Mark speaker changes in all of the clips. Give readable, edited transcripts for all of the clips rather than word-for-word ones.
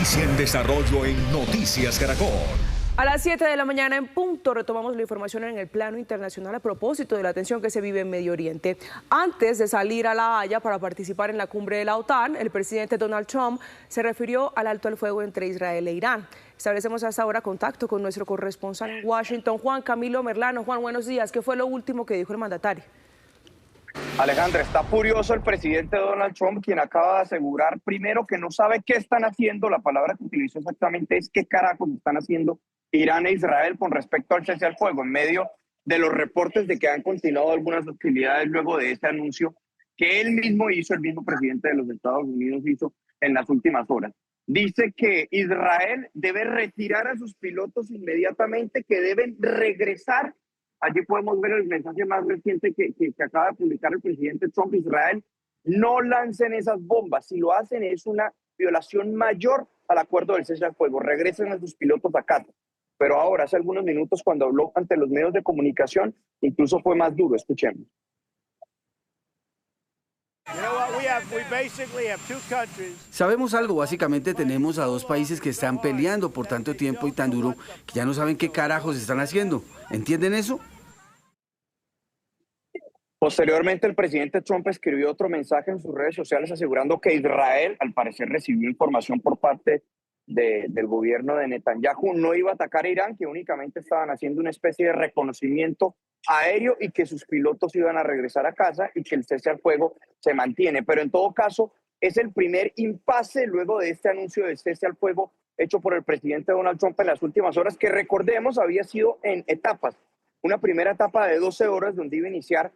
Speaker 1: Noticia en desarrollo en Noticias Caracol.
Speaker 2: A las 7 de la mañana en punto retomamos la información en el plano internacional a propósito de la tensión que se vive en Medio Oriente. Antes de salir a La Haya para participar en la cumbre de la OTAN, el presidente Donald Trump se refirió al alto al fuego entre Israel e Irán. Establecemos hasta ahora contacto con nuestro corresponsal en Washington, Juan Camilo Merlano. Juan, buenos días. ¿Qué fue lo último que dijo el mandatario?
Speaker 3: Alejandra, está furioso el presidente Donald Trump, quien acaba de asegurar primero que no sabe qué están haciendo. La palabra que utilizó exactamente es qué carajos están haciendo Irán e Israel con respecto al cese al fuego, en medio de los reportes de que han continuado algunas hostilidades luego de ese anuncio que él mismo hizo, el mismo presidente de los Estados Unidos hizo en las últimas horas. Dice que Israel debe retirar a sus pilotos inmediatamente, que deben regresar. Allí podemos ver el mensaje más reciente que acaba de publicar el presidente Trump. Israel, no lancen esas bombas. Si lo hacen es una violación mayor al acuerdo del cese al fuego. Regresen a sus pilotos a casa. Pero ahora, hace algunos minutos, cuando habló ante los medios de comunicación, incluso fue más duro. Escuchemos.
Speaker 4: Sabemos algo, básicamente tenemos a dos países que están peleando por tanto tiempo y tan duro que ya no saben qué carajos están haciendo. ¿Entienden eso?
Speaker 3: Posteriormente, el presidente Trump escribió otro mensaje en sus redes sociales asegurando que Israel, al parecer, recibió información por parte del gobierno de Netanyahu, no iba a atacar a Irán, que únicamente estaban haciendo una especie de reconocimiento aéreo y que sus pilotos iban a regresar a casa y que el cese al fuego se mantiene. Pero en todo caso, es el primer impasse luego de este anuncio de cese al fuego hecho por el presidente Donald Trump en las últimas horas, que recordemos había sido en etapas. Una primera etapa de 12 horas donde iba a iniciar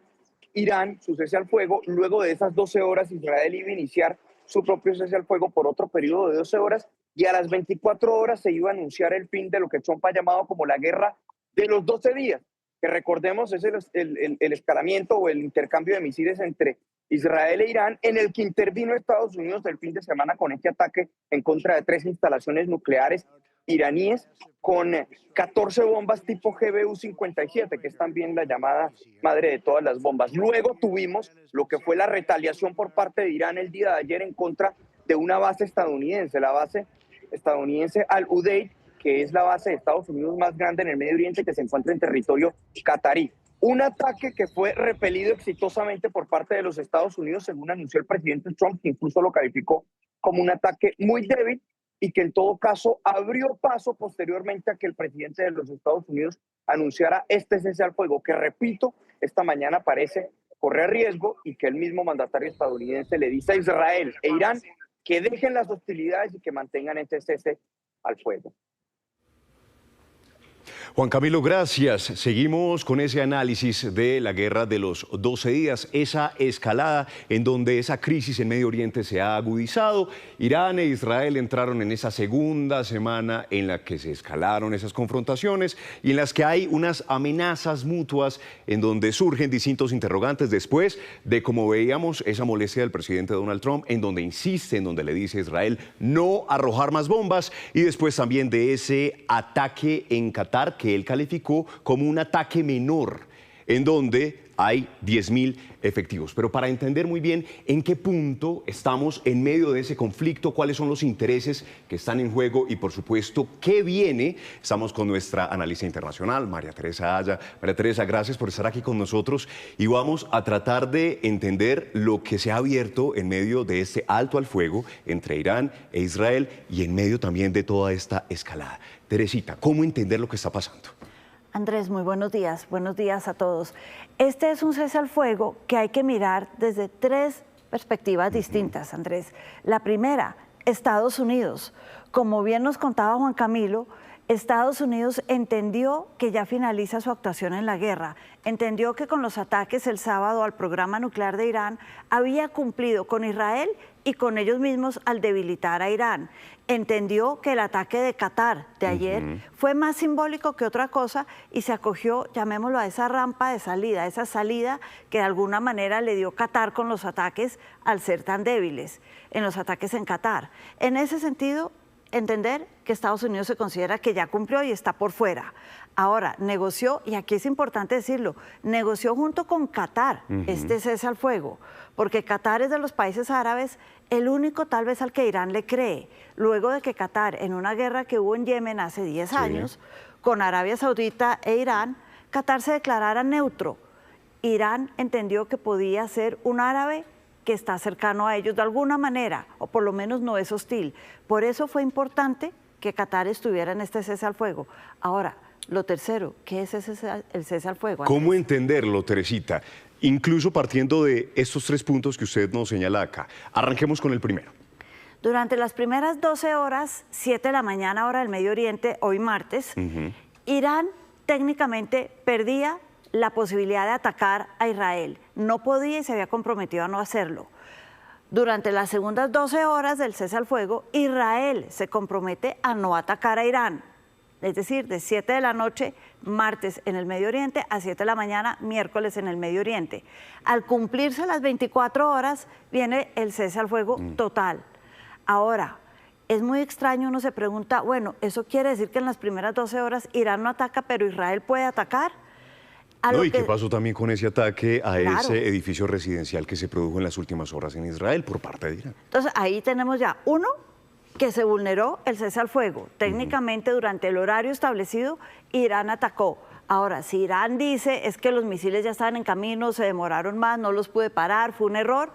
Speaker 3: Irán su cese al fuego, luego de esas 12 horas Israel iba a iniciar su propio cese al fuego por otro periodo de 12 horas y a las 24 horas se iba a anunciar el fin de lo que Trump ha llamado como la guerra de los 12 días, que recordemos es el escalamiento o el intercambio de misiles entre Israel e Irán, en el que intervino Estados Unidos el fin de semana con este ataque en contra de 3 instalaciones nucleares iraníes con 14 bombas tipo GBU-57, que es también la llamada madre de todas las bombas. Luego tuvimos lo que fue la retaliación por parte de Irán el día de ayer en contra de una base estadounidense, la base estadounidense Al-Udeid, que es la base de Estados Unidos más grande en el Medio Oriente, que se encuentra en territorio catarí. Un ataque que fue repelido exitosamente por parte de los Estados Unidos, según anunció el presidente Trump, que incluso lo calificó como un ataque muy débil y que en todo caso abrió paso posteriormente a que el presidente de los Estados Unidos anunciara este cese al fuego, que repito, esta mañana parece correr riesgo y que el mismo mandatario estadounidense le dice a Israel e Irán que dejen las hostilidades y que mantengan este cese al fuego.
Speaker 5: Juan Camilo, gracias. Seguimos con ese análisis de la guerra de los 12 días, esa escalada en donde esa crisis en Medio Oriente se ha agudizado. Irán e Israel entraron en esa segunda semana en la que se escalaron esas confrontaciones y en las que hay unas amenazas mutuas en donde surgen distintos interrogantes después de, como veíamos, esa molestia del presidente Donald Trump, en donde insiste, en donde le dice a Israel no arrojar más bombas, y después también de ese ataque en Qatar que él calificó como un ataque menor, en donde hay 10.000 efectivos. Pero para entender muy bien en qué punto estamos en medio de ese conflicto, cuáles son los intereses que están en juego y, por supuesto, qué viene, estamos con nuestra analista internacional, María Teresa Aya. María Teresa, gracias por estar aquí con nosotros y vamos a tratar de entender lo que se ha abierto en medio de este alto al fuego entre Irán e Israel y en medio también de toda esta escalada. Teresita, ¿cómo entender lo que está pasando?
Speaker 6: Andrés, muy buenos días a todos. Este es un cese al fuego que hay que mirar desde 3 perspectivas distintas, Andrés. La primera, Estados Unidos. Como bien nos contaba Juan Camilo, Estados Unidos entendió que ya finaliza su actuación en la guerra, entendió que con los ataques el sábado al programa nuclear de Irán había cumplido con Israel y con ellos mismos al debilitar a Irán. Entendió que el ataque de Qatar de ayer fue más simbólico que otra cosa y se acogió, llamémoslo, a esa rampa de salida, esa salida que de alguna manera le dio Qatar con los ataques al ser tan débiles, en los ataques en Qatar. En ese sentido, entender que Estados Unidos se considera que ya cumplió y está por fuera. Ahora, negoció, y aquí es importante decirlo, negoció junto con Qatar este cese al fuego, porque Qatar es de los países árabes el único tal vez al que Irán le cree, luego de que Qatar, en una guerra que hubo en Yemen hace 10 años, con Arabia Saudita e Irán, Qatar se declarara neutro. Irán entendió que podía ser un árabe que está cercano a ellos de alguna manera, o por lo menos no es hostil. Por eso fue importante que Qatar estuviera en este cese al fuego. Ahora, lo tercero, ¿qué es el cese al fuego?
Speaker 5: ¿Cómo entenderlo, Teresita? Incluso partiendo de estos 3 puntos que usted nos señala acá. Arranquemos con el primero.
Speaker 6: Durante las primeras 12 horas, 7 de la mañana, hora del Medio Oriente, hoy martes, Irán técnicamente perdía la posibilidad de atacar a Israel. No podía y se había comprometido a no hacerlo. Durante las segundas 12 horas del cese al fuego, Israel se compromete a no atacar a Irán. Es decir, de 7 de la noche, martes en el Medio Oriente, a 7 de la mañana, miércoles en el Medio Oriente. Al cumplirse las 24 horas, viene el cese al fuego total. Ahora, es muy extraño, uno se pregunta, bueno, ¿eso quiere decir que en las primeras 12 horas Irán no ataca, pero Israel puede atacar?
Speaker 5: No, ¿y qué pasó también con ese ataque a ese edificio residencial que se produjo en las últimas horas en Israel por parte de Irán?
Speaker 6: Entonces, ahí tenemos ya, uno, que se vulneró el cese al fuego. Técnicamente, durante el horario establecido, Irán atacó. Ahora, si Irán dice es que los misiles ya estaban en camino, se demoraron más, no los pude parar, fue un error,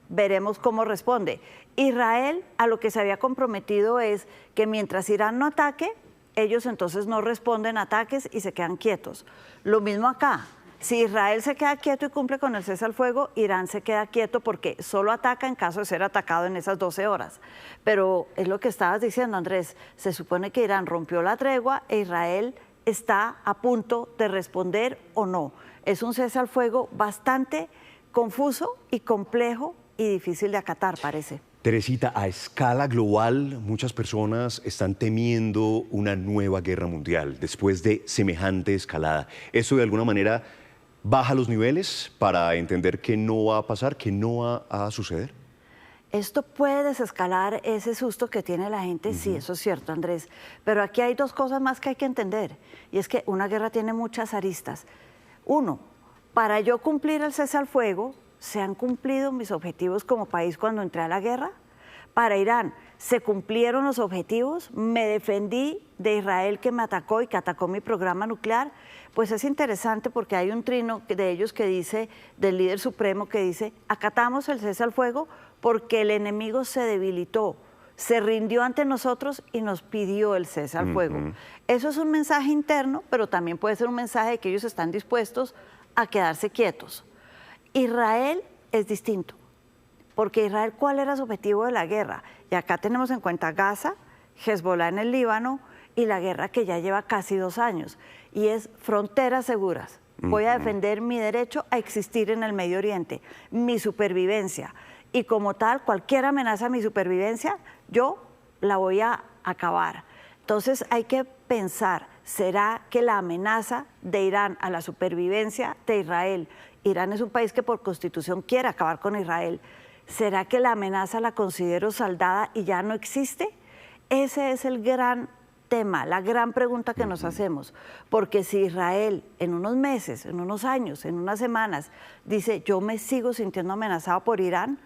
Speaker 6: veremos cómo responde. Israel a lo que se había comprometido es que mientras Irán no ataque, ellos entonces no responden a ataques y se quedan quietos. Lo mismo acá. Si Israel se queda quieto y cumple con el cese al fuego, Irán se queda quieto porque solo ataca en caso de ser atacado en esas 12 horas. Pero es lo que estabas diciendo, Andrés, se supone que Irán rompió la tregua e Israel está a punto de responder o no. Es un cese al fuego bastante confuso y complejo y difícil de acatar, parece.
Speaker 5: Teresita, a escala global, muchas personas están temiendo una nueva guerra mundial después de semejante escalada. ¿Eso de alguna manera baja los niveles para entender que no va a pasar, que no va a suceder?
Speaker 6: Esto puede desescalar ese susto que tiene la gente, sí, eso es cierto, Andrés. Pero aquí hay 2 cosas más que hay que entender, y es que una guerra tiene muchas aristas. Uno, para yo cumplir el cese al fuego, ¿se han cumplido mis objetivos como país cuando entré a la guerra? Para Irán, ¿se cumplieron los objetivos? ¿Me defendí de Israel que me atacó y que atacó mi programa nuclear? Pues es interesante porque hay un trino de ellos que dice, del líder supremo, que dice, acatamos el cese al fuego porque el enemigo se debilitó, se rindió ante nosotros y nos pidió el cese al fuego. Eso es un mensaje interno, pero también puede ser un mensaje de que ellos están dispuestos a quedarse quietos. Israel es distinto, porque Israel, ¿cuál era su objetivo de la guerra? Y acá tenemos en cuenta Gaza, Hezbollah en el Líbano y la guerra que ya lleva casi 2 años, y es fronteras seguras. Voy a defender mi derecho a existir en el Medio Oriente, mi supervivencia, y como tal, cualquier amenaza a mi supervivencia, yo la voy a acabar. Entonces hay que pensar, ¿será que la amenaza de Irán a la supervivencia de Israel, Irán es un país que por constitución quiere acabar con Israel, ¿será que la amenaza la considero saldada y ya no existe? Ese es el gran tema, la gran pregunta que nos hacemos, porque si Israel en unos meses, en unos años, en unas semanas, dice yo me sigo sintiendo amenazado por Irán,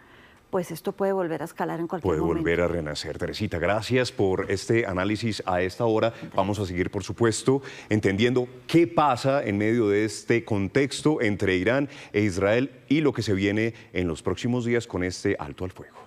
Speaker 6: pues esto puede volver a escalar en cualquier momento.
Speaker 5: Puede volver a renacer. Teresita, gracias por este análisis a esta hora. Vamos a seguir, por supuesto, entendiendo qué pasa en medio de este contexto entre Irán e Israel y lo que se viene en los próximos días con este alto al fuego.